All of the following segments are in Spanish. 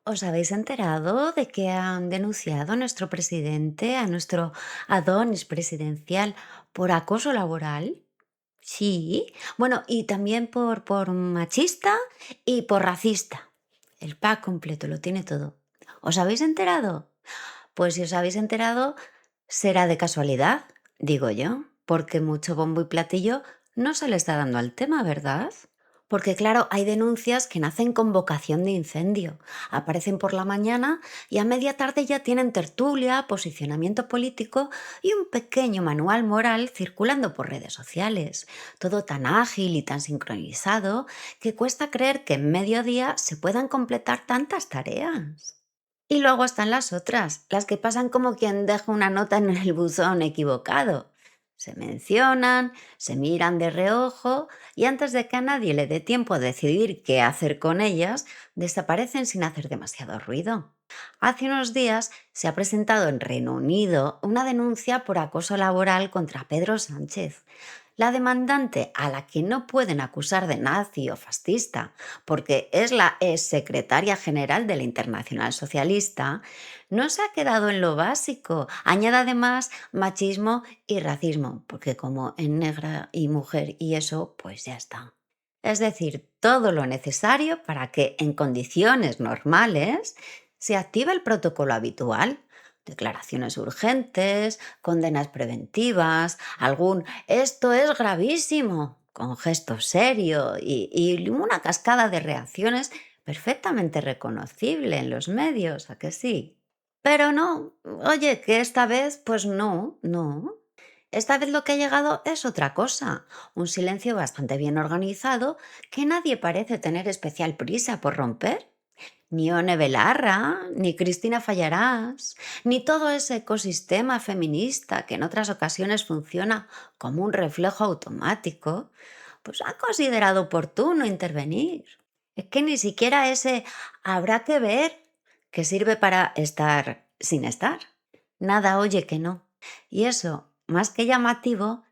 ¿Os habéis enterado de que han denunciado a nuestro presidente, a nuestro Adonis presidencial, por acoso laboral? Sí, bueno, y también por machista y por racista. El pack completo, lo tiene todo. ¿Os habéis enterado? Pues si os habéis enterado, será de casualidad, digo yo, porque mucho bombo y platillo no se le está dando al tema, ¿verdad? Porque claro, hay denuncias que nacen con vocación de incendio. Aparecen por la mañana y a media tarde ya tienen tertulia, posicionamiento político y un pequeño manual moral circulando por redes sociales. Todo tan ágil y tan sincronizado que cuesta creer que en medio día se puedan completar tantas tareas. Y luego están las otras, las que pasan como quien deja una nota en el buzón equivocado. Se mencionan, se miran de reojo y antes de que a nadie le dé tiempo a decidir qué hacer con ellas, desaparecen sin hacer demasiado ruido. Hace unos días se ha presentado en Reino Unido una denuncia por acoso laboral contra Pedro Sánchez. La demandante, a la que no pueden acusar de nazi o fascista, porque es la ex secretaria general de la Internacional Socialista, no se ha quedado en lo básico. Añade además machismo y racismo, porque como en negra y mujer y eso, pues ya está. Es decir, todo lo necesario para que en condiciones normales se active el protocolo habitual. Declaraciones urgentes, condenas preventivas, algún esto es gravísimo, con gesto serio y una cascada de reacciones perfectamente reconocible en los medios, ¿a que sí? Pero no, oye, que esta vez, pues no, no. Esta vez lo que ha llegado es otra cosa, un silencio bastante bien organizado que nadie parece tener especial prisa por romper. Ni One Belarra, ni Cristina Fallarás, ni todo ese ecosistema feminista que en otras ocasiones funciona como un reflejo automático, pues ha considerado oportuno intervenir. Es que ni siquiera ese habrá que ver que sirve para estar sin estar. Nada oye que no. Y eso, más que llamativo,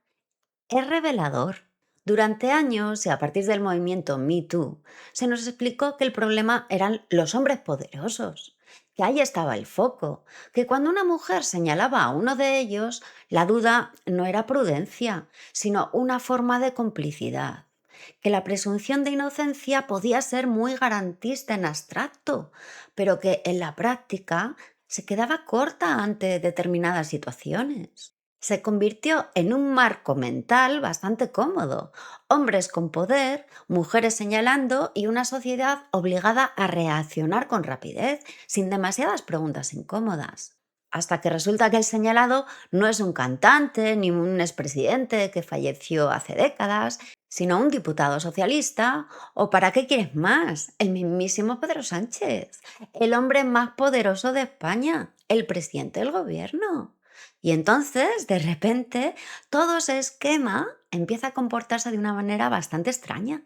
es revelador. Durante años y a partir del movimiento Me Too, se nos explicó que el problema eran los hombres poderosos, que ahí estaba el foco, que cuando una mujer señalaba a uno de ellos, la duda no era prudencia, sino una forma de complicidad, que la presunción de inocencia podía ser muy garantista en abstracto, pero que en la práctica se quedaba corta ante determinadas situaciones. Se convirtió en un marco mental bastante cómodo. Hombres con poder, mujeres señalando y una sociedad obligada a reaccionar con rapidez, sin demasiadas preguntas incómodas. Hasta que resulta que el señalado no es un cantante ni un expresidente que falleció hace décadas, sino un diputado socialista o, ¿para qué quieres más? El mismísimo Pedro Sánchez, el hombre más poderoso de España, el presidente del gobierno. Y entonces, de repente, todo ese esquema empieza a comportarse de una manera bastante extraña.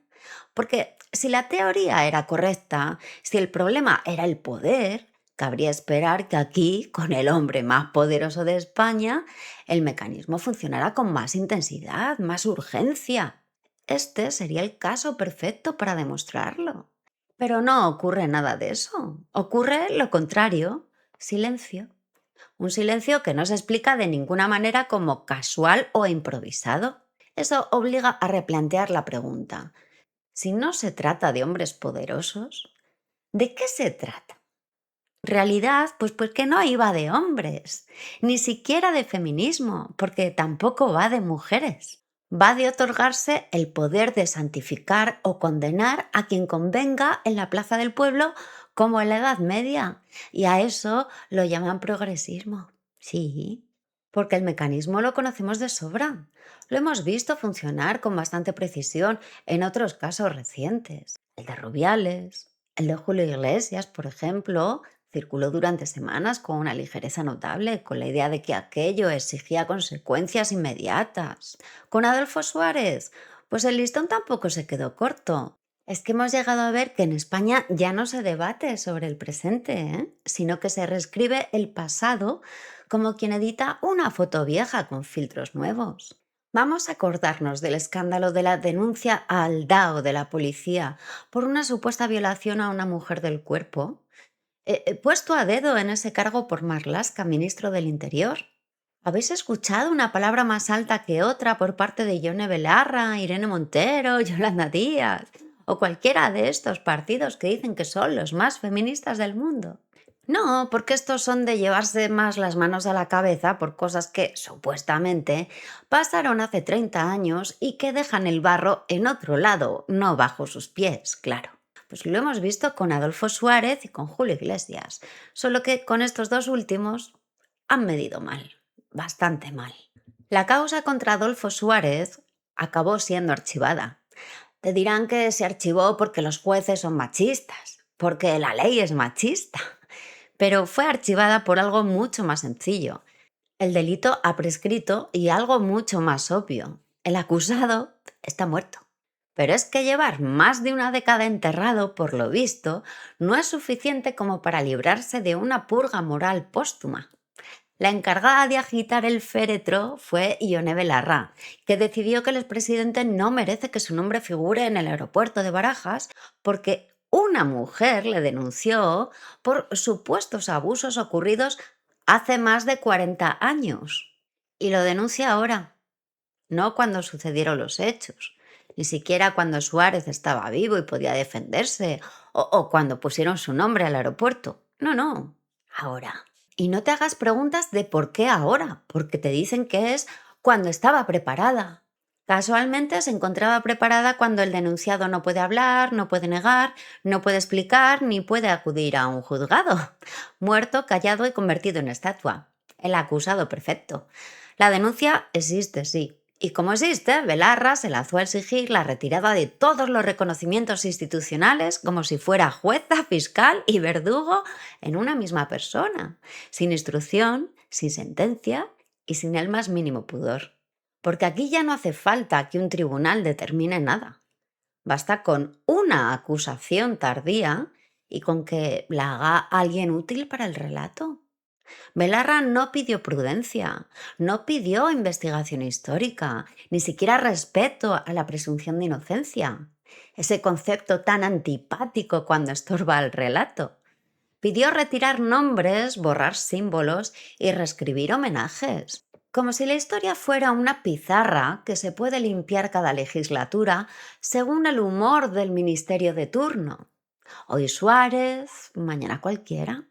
Porque si la teoría era correcta, si el problema era el poder, cabría esperar que aquí, con el hombre más poderoso de España, el mecanismo funcionara con más intensidad, más urgencia. Este sería el caso perfecto para demostrarlo. Pero no ocurre nada de eso. Ocurre lo contrario, silencio. Un silencio que no se explica de ninguna manera como casual o improvisado. Eso obliga a replantear la pregunta. Si no se trata de hombres poderosos, ¿de qué se trata? Realidad, pues que no iba de hombres, ni siquiera de feminismo, porque tampoco va de mujeres. Va de otorgarse el poder de santificar o condenar a quien convenga en la plaza del pueblo como en la Edad Media. Y a eso lo llaman progresismo. Sí, porque el mecanismo lo conocemos de sobra. Lo hemos visto funcionar con bastante precisión en otros casos recientes. El de Rubiales, el de Julio Iglesias, por ejemplo, circuló durante semanas con una ligereza notable, con la idea de que aquello exigía consecuencias inmediatas. Con Adolfo Suárez, pues el listón tampoco se quedó corto. Es que hemos llegado a ver que en España ya no se debate sobre el presente, sino que se reescribe el pasado como quien edita una foto vieja con filtros nuevos. Vamos a acordarnos del escándalo de la denuncia al DAO de la policía por una supuesta violación a una mujer del cuerpo. Puesto a dedo en ese cargo por Marlaska, ministro del Interior. ¿Habéis escuchado una palabra más alta que otra por parte de Yone Belarra, Irene Montero, Yolanda Díaz o cualquiera de estos partidos que dicen que son los más feministas del mundo? No, porque estos son de llevarse más las manos a la cabeza por cosas que, supuestamente, pasaron hace 30 años y que dejan el barro en otro lado, no bajo sus pies, claro. Pues lo hemos visto con Adolfo Suárez y con Julio Iglesias, solo que con estos dos últimos han medido mal, bastante mal. La causa contra Adolfo Suárez acabó siendo archivada. Te dirán que se archivó porque los jueces son machistas, porque la ley es machista, pero fue archivada por algo mucho más sencillo. El delito ha prescrito y algo mucho más obvio. El acusado está muerto. Pero es que llevar más de una década enterrado, por lo visto, no es suficiente como para librarse de una purga moral póstuma. La encargada de agitar el féretro fue Ione Belarra, que decidió que el expresidente no merece que su nombre figure en el aeropuerto de Barajas porque una mujer le denunció por supuestos abusos ocurridos hace más de 40 años. Y lo denuncia ahora, no cuando sucedieron los hechos, ni siquiera cuando Suárez estaba vivo y podía defenderse, o cuando pusieron su nombre al aeropuerto. No, no, ahora. Y no te hagas preguntas de por qué ahora, porque te dicen que es cuando estaba preparada. Casualmente se encontraba preparada cuando el denunciado no puede hablar, no puede negar, no puede explicar ni puede acudir a un juzgado. Muerto, callado y convertido en estatua. El acusado perfecto. La denuncia existe, sí. Y como existe, Belarra se lanzó a exigir la retirada de todos los reconocimientos institucionales como si fuera jueza, fiscal y verdugo en una misma persona, sin instrucción, sin sentencia y sin el más mínimo pudor. Porque aquí ya no hace falta que un tribunal determine nada. Basta con una acusación tardía y con que la haga alguien útil para el relato. Belarra no pidió prudencia, no pidió investigación histórica, ni siquiera respeto a la presunción de inocencia, ese concepto tan antipático cuando estorba el relato. Pidió retirar nombres, borrar símbolos y reescribir homenajes, como si la historia fuera una pizarra que se puede limpiar cada legislatura según el humor del ministerio de turno. Hoy Suárez, mañana cualquiera.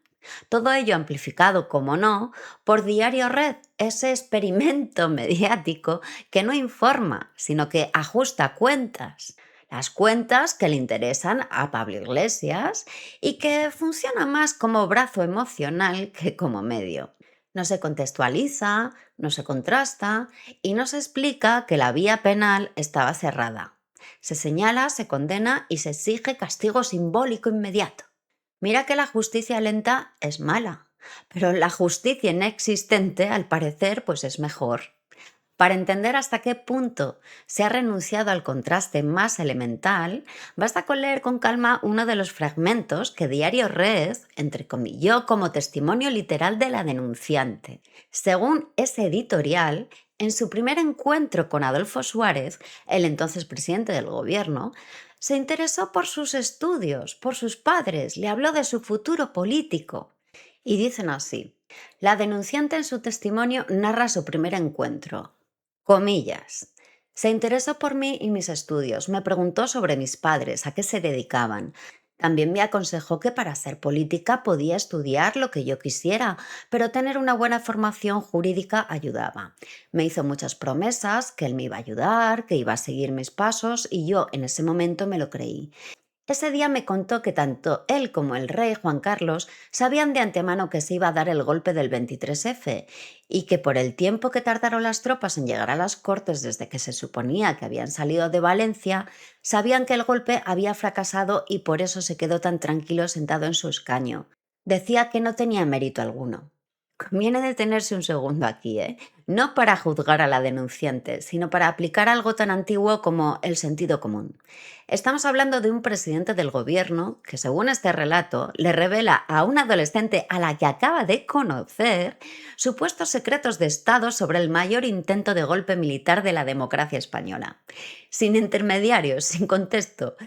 Todo ello amplificado, como no, por Diario Red, ese experimento mediático que no informa, sino que ajusta cuentas. Las cuentas que le interesan a Pablo Iglesias y que funciona más como brazo emocional que como medio. No se contextualiza, no se contrasta y no se explica que la vía penal estaba cerrada. Se señala, se condena y se exige castigo simbólico inmediato. Mira que la justicia lenta es mala, pero la justicia inexistente, al parecer, pues es mejor. Para entender hasta qué punto se ha renunciado al contraste más elemental, basta con leer con calma uno de los fragmentos que Diario Red entrecomilló como testimonio literal de la denunciante. Según ese editorial, en su primer encuentro con Adolfo Suárez, el entonces presidente del gobierno, se interesó por sus estudios, por sus padres, le habló de su futuro político. Y dicen así: la denunciante en su testimonio narra su primer encuentro. Comillas. Se interesó por mí y mis estudios, me preguntó sobre mis padres, a qué se dedicaban. También me aconsejó que para ser política podía estudiar lo que yo quisiera, pero tener una buena formación jurídica ayudaba. Me hizo muchas promesas, que él me iba a ayudar, que iba a seguir mis pasos y yo en ese momento me lo creí. Ese día me contó que tanto él como el rey Juan Carlos sabían de antemano que se iba a dar el golpe del 23F y que por el tiempo que tardaron las tropas en llegar a las Cortes desde que se suponía que habían salido de Valencia, sabían que el golpe había fracasado y por eso se quedó tan tranquilo sentado en su escaño. Decía que no tenía mérito alguno. Conviene detenerse un segundo aquí, ¿eh? No para juzgar a la denunciante, sino para aplicar algo tan antiguo como el sentido común. Estamos hablando de un presidente del gobierno que, según este relato, le revela a una adolescente a la que acaba de conocer supuestos secretos de Estado sobre el mayor intento de golpe militar de la democracia española. Sin intermediarios, sin contexto,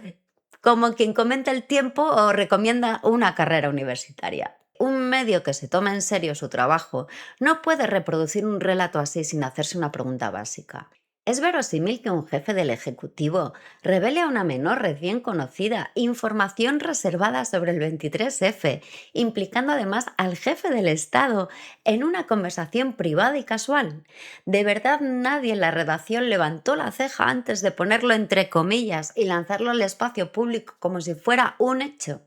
como quien comenta el tiempo o recomienda una carrera universitaria. Un medio que se toma en serio su trabajo no puede reproducir un relato así sin hacerse una pregunta básica. ¿Es verosímil que un jefe del Ejecutivo revele a una menor recién conocida información reservada sobre el 23F, implicando además al jefe del Estado en una conversación privada y casual? ¿De verdad nadie en la redacción levantó la ceja antes de ponerlo entre comillas y lanzarlo al espacio público como si fuera un hecho?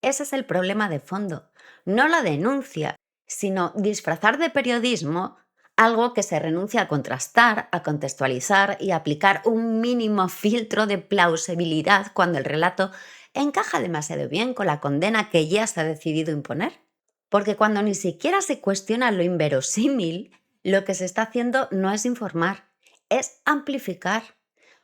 Ese es el problema de fondo, no la denuncia, sino disfrazar de periodismo algo que se renuncia a contrastar, a contextualizar y a aplicar un mínimo filtro de plausibilidad cuando el relato encaja demasiado bien con la condena que ya se ha decidido imponer. Porque cuando ni siquiera se cuestiona lo inverosímil, lo que se está haciendo no es informar, es amplificar.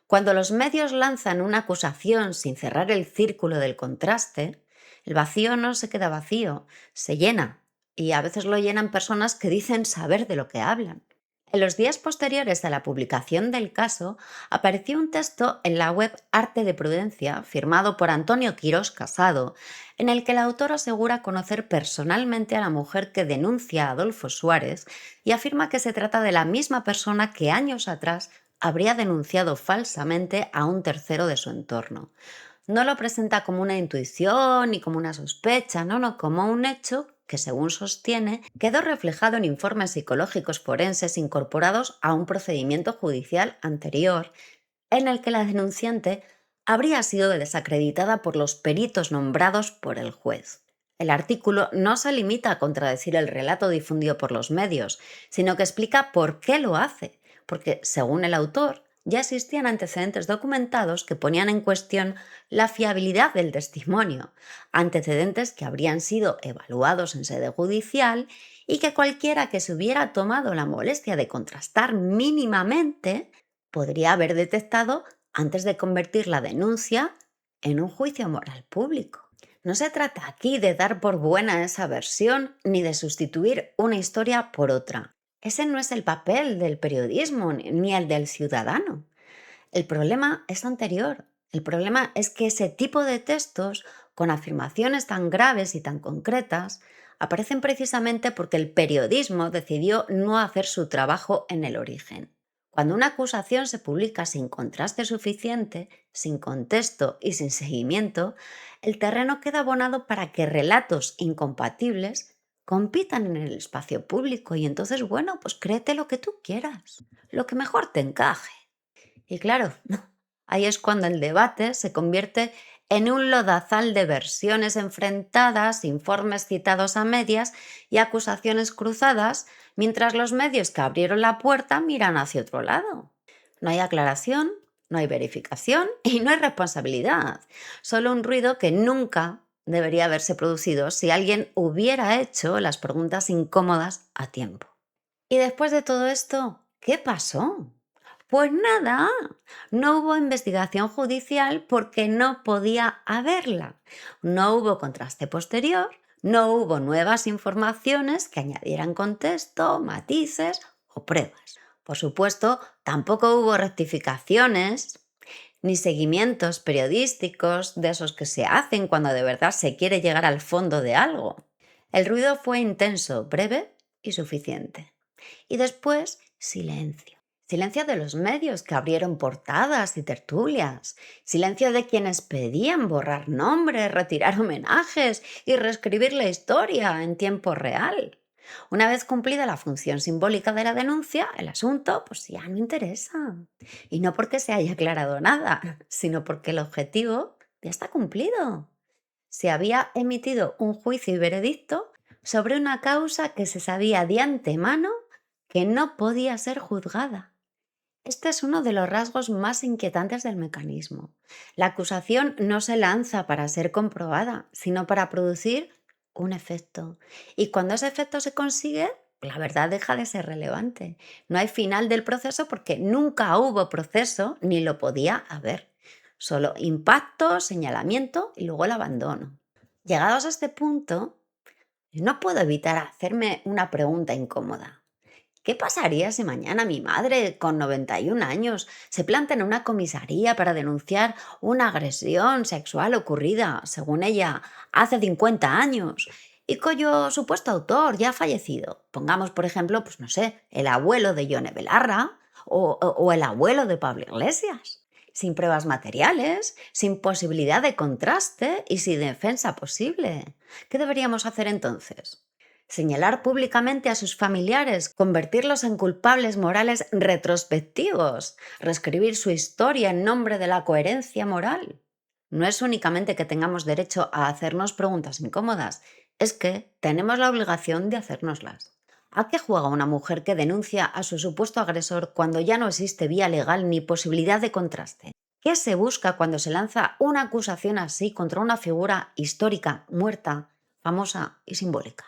Cuando los medios lanzan una acusación sin cerrar el círculo del contraste, el vacío no se queda vacío, se llena. Y a veces lo llenan personas que dicen saber de lo que hablan. En los días posteriores a la publicación del caso, apareció un texto en la web Arte de Prudencia, firmado por Antonio Quirós Casado, en el que el autor asegura conocer personalmente a la mujer que denuncia a Adolfo Suárez y afirma que se trata de la misma persona que años atrás habría denunciado falsamente a un tercero de su entorno. No lo presenta como una intuición ni como una sospecha, no, como un hecho que, según sostiene, quedó reflejado en informes psicológicos forenses incorporados a un procedimiento judicial anterior, en el que la denunciante habría sido desacreditada por los peritos nombrados por el juez. El artículo no se limita a contradecir el relato difundido por los medios, sino que explica por qué lo hace, porque, según el autor, ya existían antecedentes documentados que ponían en cuestión la fiabilidad del testimonio, antecedentes que habrían sido evaluados en sede judicial y que cualquiera que se hubiera tomado la molestia de contrastar mínimamente podría haber detectado antes de convertir la denuncia en un juicio moral público. No se trata aquí de dar por buena esa versión ni de sustituir una historia por otra. Ese no es el papel del periodismo ni el del ciudadano. El problema es anterior. El problema es que ese tipo de textos, con afirmaciones tan graves y tan concretas, aparecen precisamente porque el periodismo decidió no hacer su trabajo en el origen. Cuando una acusación se publica sin contraste suficiente, sin contexto y sin seguimiento, el terreno queda abonado para que relatos incompatibles compitan en el espacio público y entonces, bueno, pues créete lo que tú quieras, lo que mejor te encaje. Y claro, ahí es cuando el debate se convierte en un lodazal de versiones enfrentadas, informes citados a medias y acusaciones cruzadas, mientras los medios que abrieron la puerta miran hacia otro lado. No hay aclaración, no hay verificación y no hay responsabilidad. Solo un ruido que nunca debería haberse producido si alguien hubiera hecho las preguntas incómodas a tiempo. Y después de todo esto, ¿qué pasó? Pues nada, no hubo investigación judicial porque no podía haberla. No hubo contraste posterior, no hubo nuevas informaciones que añadieran contexto, matices o pruebas. Por supuesto, tampoco hubo rectificaciones ni seguimientos periodísticos de esos que se hacen cuando de verdad se quiere llegar al fondo de algo. El ruido fue intenso, breve y suficiente. Y después, silencio. Silencio de los medios que abrieron portadas y tertulias. Silencio de quienes pedían borrar nombres, retirar homenajes y reescribir la historia en tiempo real. Una vez cumplida la función simbólica de la denuncia, el asunto pues ya no interesa. Y no porque se haya aclarado nada, sino porque el objetivo ya está cumplido. Se había emitido un juicio y veredicto sobre una causa que se sabía de antemano que no podía ser juzgada. Este es uno de los rasgos más inquietantes del mecanismo. La acusación no se lanza para ser comprobada, sino para producir un efecto. Y cuando ese efecto se consigue, la verdad deja de ser relevante. No hay final del proceso porque nunca hubo proceso ni lo podía haber. Solo impacto, señalamiento y luego el abandono. Llegados a este punto, no puedo evitar hacerme una pregunta incómoda. ¿Qué pasaría si mañana mi madre, con 91 años, se planta en una comisaría para denunciar una agresión sexual ocurrida, según ella, hace 50 años y cuyo supuesto autor ya ha fallecido? Pongamos, por ejemplo, pues no sé, el abuelo de Yone Belarra o el abuelo de Pablo Iglesias. Sin pruebas materiales, sin posibilidad de contraste y sin defensa posible. ¿Qué deberíamos hacer entonces? Señalar públicamente a sus familiares, convertirlos en culpables morales retrospectivos, reescribir su historia en nombre de la coherencia moral. No es únicamente que tengamos derecho a hacernos preguntas incómodas, es que tenemos la obligación de hacérnoslas. ¿A qué juega una mujer que denuncia a su supuesto agresor cuando ya no existe vía legal ni posibilidad de contraste? ¿Qué se busca cuando se lanza una acusación así contra una figura histórica, muerta, famosa y simbólica?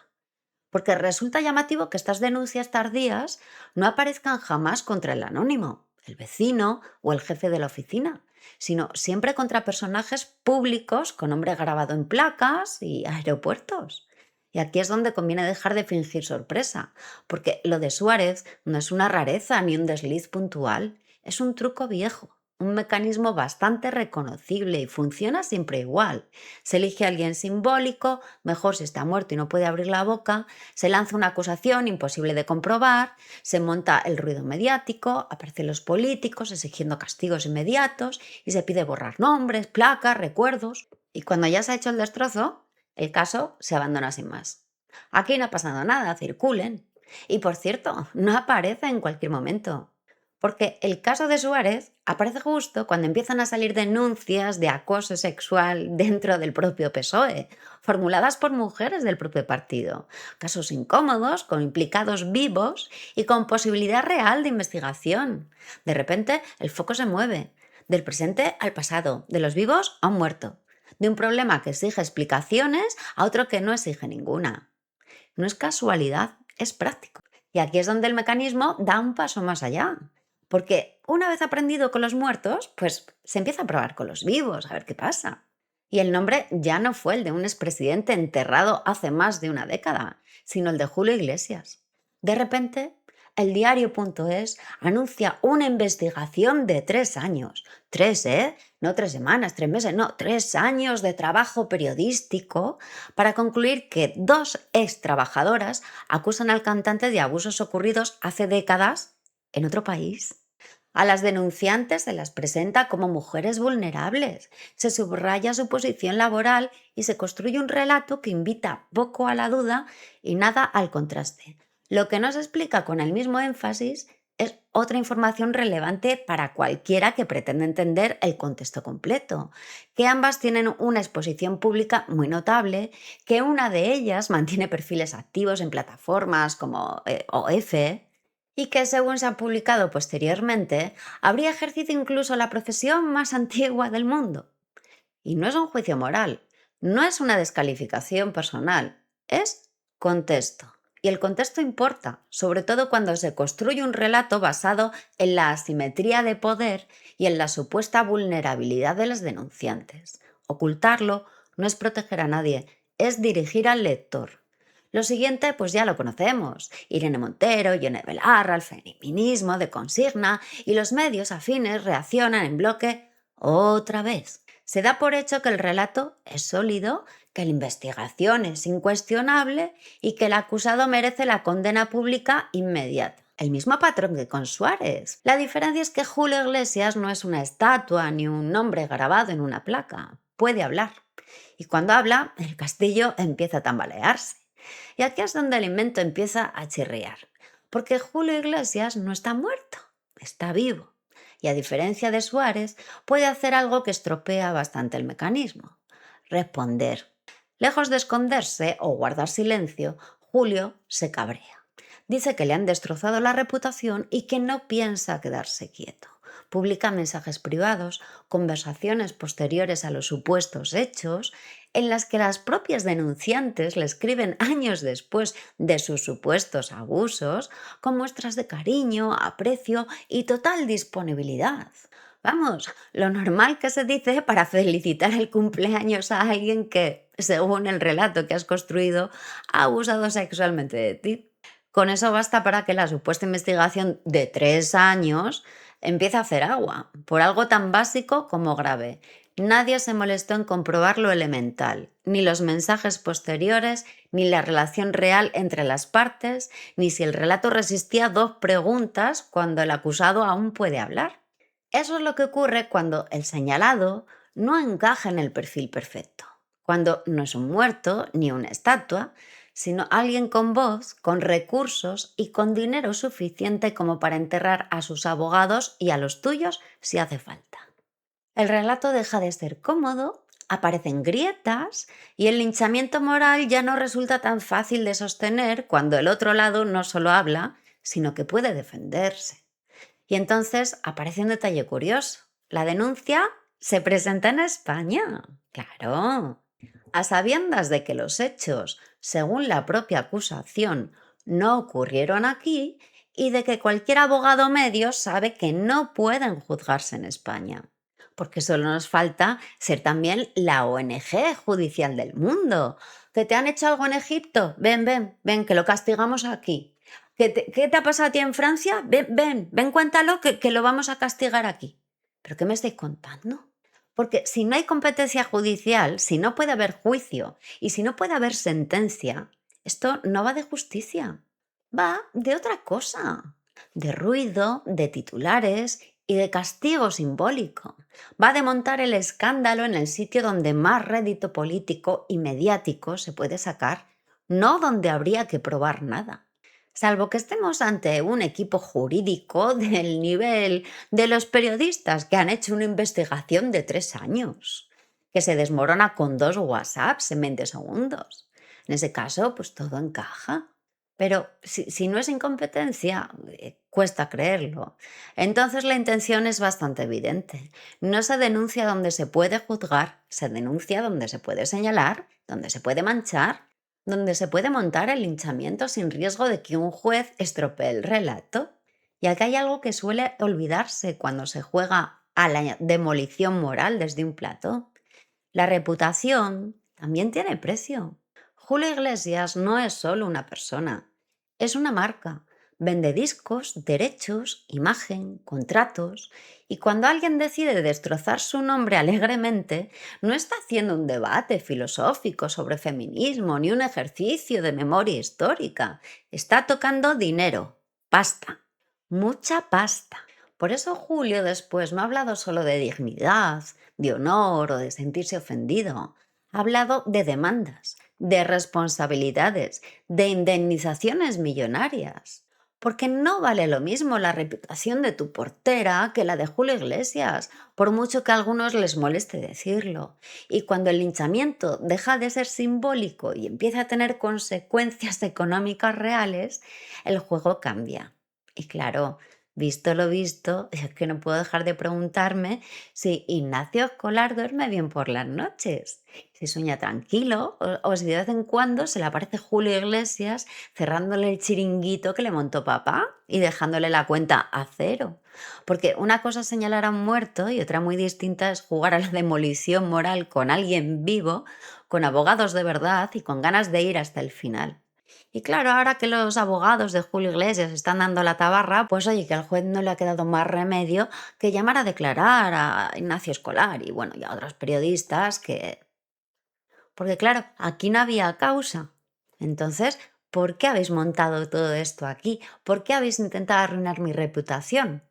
Porque resulta llamativo que estas denuncias tardías no aparezcan jamás contra el anónimo, el vecino o el jefe de la oficina, sino siempre contra personajes públicos con nombre grabado en placas y aeropuertos. Y aquí es donde conviene dejar de fingir sorpresa, porque lo de Suárez no es una rareza ni un desliz puntual, es un truco viejo, un mecanismo bastante reconocible y funciona siempre igual. Se elige a alguien simbólico, mejor si está muerto y no puede abrir la boca, se lanza una acusación imposible de comprobar, se monta el ruido mediático, aparecen los políticos exigiendo castigos inmediatos y se pide borrar nombres, placas, recuerdos. Y cuando ya se ha hecho el destrozo, el caso se abandona sin más. Aquí no ha pasado nada, circulen. Y por cierto, no aparece en cualquier momento. Porque el caso de Suárez aparece justo cuando empiezan a salir denuncias de acoso sexual dentro del propio PSOE, formuladas por mujeres del propio partido. Casos incómodos, con implicados vivos y con posibilidad real de investigación. De repente, el foco se mueve. Del presente al pasado, de los vivos a un muerto. De un problema que exige explicaciones a otro que no exige ninguna. No es casualidad, es práctico. Y aquí es donde el mecanismo da un paso más allá. Porque una vez aprendido con los muertos, pues se empieza a probar con los vivos, a ver qué pasa. Y el nombre ya no fue el de un expresidente enterrado hace más de una década, sino el de Julio Iglesias. De repente, el diario.es anuncia una investigación de 3 años. Tres, ¿eh? No 3 semanas, 3 meses, no, 3 años de trabajo periodístico para concluir que dos ex trabajadoras acusan al cantante de abusos ocurridos hace décadas en otro país. A las denunciantes se las presenta como mujeres vulnerables, se subraya su posición laboral y se construye un relato que invita poco a la duda y nada al contraste. Lo que no se explica con el mismo énfasis es otra información relevante para cualquiera que pretenda entender el contexto completo, que ambas tienen una exposición pública muy notable, que una de ellas mantiene perfiles activos en plataformas como OF y que, según se ha publicado posteriormente, habría ejercido incluso la profesión más antigua del mundo. Y no es un juicio moral, no es una descalificación personal, es contexto. Y el contexto importa, sobre todo cuando se construye un relato basado en la asimetría de poder y en la supuesta vulnerabilidad de los denunciantes. Ocultarlo no es proteger a nadie, es dirigir al lector. Lo siguiente, pues ya lo conocemos. Irene Montero, Yone Belarra, el feminismo de consigna y los medios afines reaccionan en bloque otra vez. Se da por hecho que el relato es sólido, que la investigación es incuestionable y que el acusado merece la condena pública inmediata. El mismo patrón que con Suárez. La diferencia es que Julio Iglesias no es una estatua ni un nombre grabado en una placa. Puede hablar. Y cuando habla, el castillo empieza a tambalearse. Y aquí es donde el invento empieza a chirriar. Porque Julio Iglesias no está muerto, está vivo. Y a diferencia de Suárez, puede hacer algo que estropea bastante el mecanismo. Responder. Lejos de esconderse o guardar silencio, Julio se cabrea. Dice que le han destrozado la reputación y que no piensa quedarse quieto. Publica mensajes privados, conversaciones posteriores a los supuestos hechos, en las que las propias denunciantes le escriben años después de sus supuestos abusos, con muestras de cariño, aprecio y total disponibilidad. Vamos, lo normal que se dice para felicitar el cumpleaños a alguien que, según el relato que has construido, ha abusado sexualmente de ti. Con eso basta para que la supuesta investigación de 3 años empiece a hacer agua, por algo tan básico como grave. Nadie se molestó en comprobar lo elemental, ni los mensajes posteriores, ni la relación real entre las partes, ni si el relato resistía 2 preguntas cuando el acusado aún puede hablar. Eso es lo que ocurre cuando el señalado no encaja en el perfil perfecto, cuando no es un muerto ni una estatua, sino alguien con voz, con recursos y con dinero suficiente como para enterrar a sus abogados y a los tuyos si hace falta. El relato deja de ser cómodo, aparecen grietas y el linchamiento moral ya no resulta tan fácil de sostener cuando el otro lado no solo habla, sino que puede defenderse. Y entonces aparece un detalle curioso. La denuncia se presenta en España. Claro. A sabiendas de que los hechos, según la propia acusación, no ocurrieron aquí y de que cualquier abogado medio sabe que no pueden juzgarse en España. Porque solo nos falta ser también la ONG judicial del mundo. ¿Que te han hecho algo en Egipto? Ven, ven, ven, que lo castigamos aquí. ¿Qué te ha pasado a ti en Francia? Ven, ven, ven, cuéntalo que lo vamos a castigar aquí. ¿Pero qué me estáis contando? Porque si no hay competencia judicial, si no puede haber juicio y si no puede haber sentencia, esto no va de justicia, va de otra cosa, de ruido, de titulares y de castigo simbólico. Va de montar el escándalo en el sitio donde más rédito político y mediático se puede sacar, no donde habría que probar nada. Salvo que estemos ante un equipo jurídico del nivel de los periodistas que han hecho una investigación de 3 años, que se desmorona con 2 WhatsApps en 20 segundos. En ese caso, pues todo encaja. Pero si no es incompetencia, cuesta creerlo. Entonces la intención es bastante evidente. No se denuncia donde se puede juzgar, se denuncia donde se puede señalar, donde se puede manchar, donde se puede montar el linchamiento sin riesgo de que un juez estropee el relato. Y aquí hay algo que suele olvidarse cuando se juega a la demolición moral desde un plato. La reputación también tiene precio. Julio Iglesias no es solo una persona, es una marca. Vende discos, derechos, imagen, contratos. Y cuando alguien decide destrozar su nombre alegremente, no está haciendo un debate filosófico sobre feminismo ni un ejercicio de memoria histórica. Está tocando dinero, pasta, mucha pasta. Por eso Julio después no ha hablado solo de dignidad, de honor o de sentirse ofendido. Ha hablado de demandas, de responsabilidades, de indemnizaciones millonarias. Porque no vale lo mismo la reputación de tu portera que la de Julio Iglesias, por mucho que a algunos les moleste decirlo. Y cuando el linchamiento deja de ser simbólico y empieza a tener consecuencias económicas reales, el juego cambia. Y claro, visto lo visto, es que no puedo dejar de preguntarme si Ignacio Escolar duerme bien por las noches, si sueña tranquilo o si de vez en cuando se le aparece Julio Iglesias cerrándole el chiringuito que le montó papá y dejándole la cuenta a cero. Porque una cosa es señalar a un muerto y otra muy distinta es jugar a la demolición moral con alguien vivo, con abogados de verdad y con ganas de ir hasta el final. Y claro, ahora que los abogados de Julio Iglesias están dando la tabarra, pues oye, que al juez no le ha quedado más remedio que llamar a declarar a Ignacio Escolar y bueno, y a otros periodistas que... Porque claro, aquí no había causa. Entonces, ¿por qué habéis montado todo esto aquí? ¿Por qué habéis intentado arruinar mi reputación?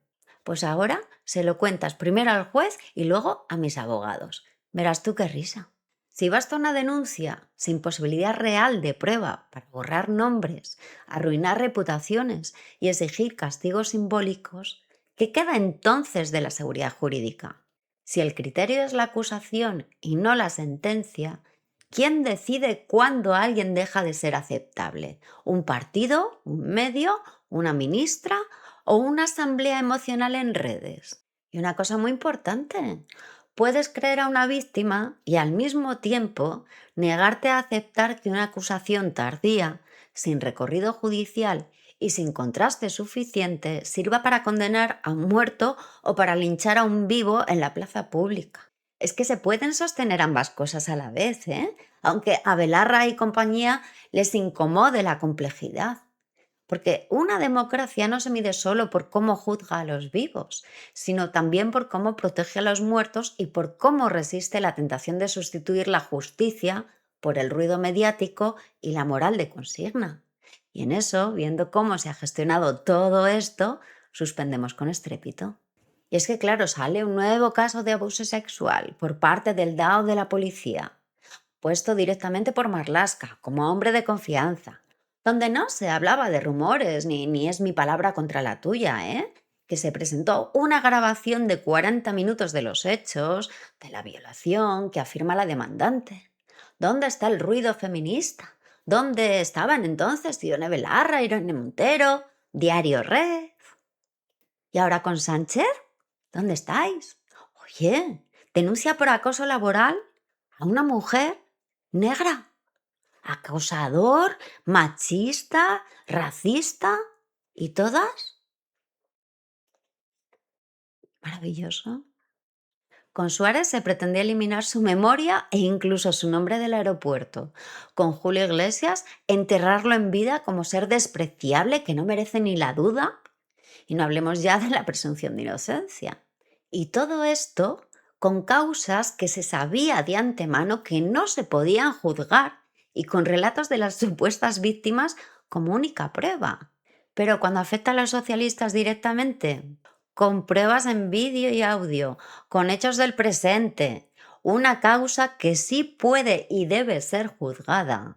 Pues ahora se lo cuentas primero al juez y luego a mis abogados. Verás tú qué risa. Si basta una denuncia sin posibilidad real de prueba para borrar nombres, arruinar reputaciones y exigir castigos simbólicos, ¿qué queda entonces de la seguridad jurídica? Si el criterio es la acusación y no la sentencia, ¿quién decide cuándo alguien deja de ser aceptable? ¿Un partido? ¿Un medio? ¿Una ministra? ¿O una asamblea emocional en redes? Y una cosa muy importante, puedes creer a una víctima y al mismo tiempo negarte a aceptar que una acusación tardía, sin recorrido judicial y sin contraste suficiente, sirva para condenar a un muerto o para linchar a un vivo en la plaza pública. Es que se pueden sostener ambas cosas a la vez, ¿eh? Aunque a Belarra y compañía les incomode la complejidad. Porque una democracia no se mide solo por cómo juzga a los vivos, sino también por cómo protege a los muertos y por cómo resiste la tentación de sustituir la justicia por el ruido mediático y la moral de consigna. Y en eso, viendo cómo se ha gestionado todo esto, suspendemos con estrépito. Y es que, claro, sale un nuevo caso de abuso sexual por parte del DAO de la policía, puesto directamente por Marlaska, como hombre de confianza, donde no se hablaba de rumores ni es mi palabra contra la tuya, ¿eh? Que se presentó una grabación de 40 minutos de los hechos, de la violación que afirma la demandante. ¿Dónde está el ruido feminista? ¿Dónde estaban entonces Ione Belarra, Irene Montero, Diario Red? ¿Y ahora con Sánchez? ¿Dónde estáis? Oye, denuncia por acoso laboral a una mujer negra, acosador, machista, racista y todas. Maravilloso. Con Suárez se pretendía eliminar su memoria e incluso su nombre del aeropuerto. Con Julio Iglesias, enterrarlo en vida como ser despreciable que no merece ni la duda. Y no hablemos ya de la presunción de inocencia. Y todo esto con causas que se sabía de antemano que no se podían juzgar y con relatos de las supuestas víctimas como única prueba. Pero cuando afecta a los socialistas directamente, con pruebas en vídeo y audio, con hechos del presente, una causa que sí puede y debe ser juzgada.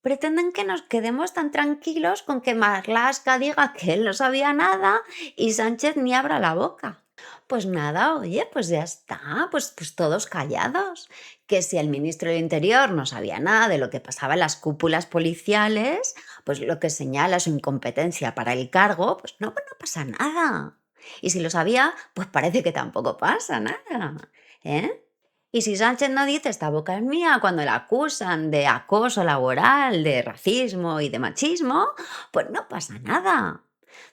Pretenden que nos quedemos tan tranquilos con que Marlaska diga que él no sabía nada y Sánchez ni abra la boca. Pues nada, oye, pues ya está, pues todos callados. Que si el ministro del Interior no sabía nada de lo que pasaba en las cúpulas policiales, pues lo que señala su incompetencia para el cargo, pues no pasa nada. Y si lo sabía, pues parece que tampoco pasa nada. ¿Eh? Y si Sánchez no dice esta boca es mía cuando le acusan de acoso laboral, de racismo y de machismo, pues no pasa nada.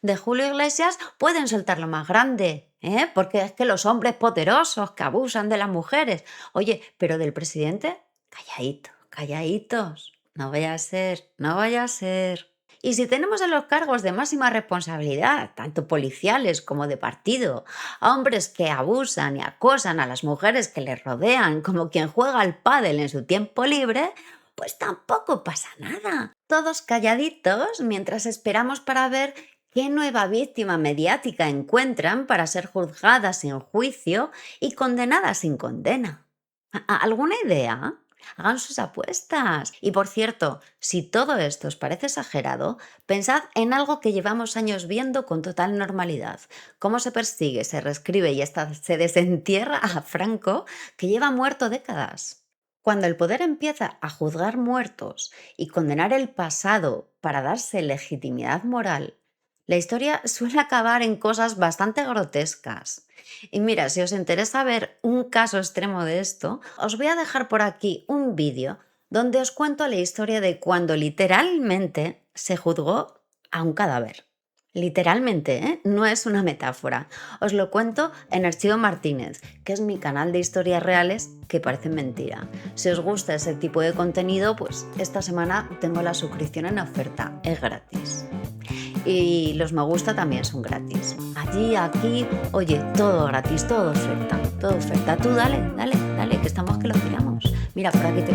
De Julio Iglesias pueden soltar lo más grande, ¿eh? Porque es que los hombres poderosos que abusan de las mujeres. Oye, pero del presidente, calladito, calladitos. No vaya a ser, no vaya a ser. Y si tenemos en los cargos de máxima responsabilidad, tanto policiales como de partido, a hombres que abusan y acosan a las mujeres que les rodean, como quien juega al pádel en su tiempo libre, pues tampoco pasa nada. Todos calladitos mientras esperamos para ver qué nueva víctima mediática encuentran para ser juzgada sin juicio y condenada sin condena. ¿Alguna idea? Hagan sus apuestas. Y por cierto, si todo esto os parece exagerado, pensad en algo que llevamos años viendo con total normalidad. Cómo se persigue, se reescribe y hasta se desentierra a Franco, que lleva muerto décadas. Cuando el poder empieza a juzgar muertos y condenar el pasado para darse legitimidad moral, la historia suele acabar en cosas bastante grotescas. Y mira, si os interesa ver un caso extremo de esto, os voy a dejar por aquí un vídeo donde os cuento la historia de cuando literalmente se juzgó a un cadáver. Literalmente, ¿eh? No es una metáfora. Os lo cuento en Archivo Martínez, que es mi canal de historias reales que parecen mentira. Si os gusta ese tipo de contenido, pues esta semana tengo la suscripción en oferta. Es gratis. Y los me gusta también son gratis. Allí, aquí, oye, todo gratis, todo oferta, todo oferta. Tú dale, dale, dale, que estamos que lo tiramos. Mira, por aquí te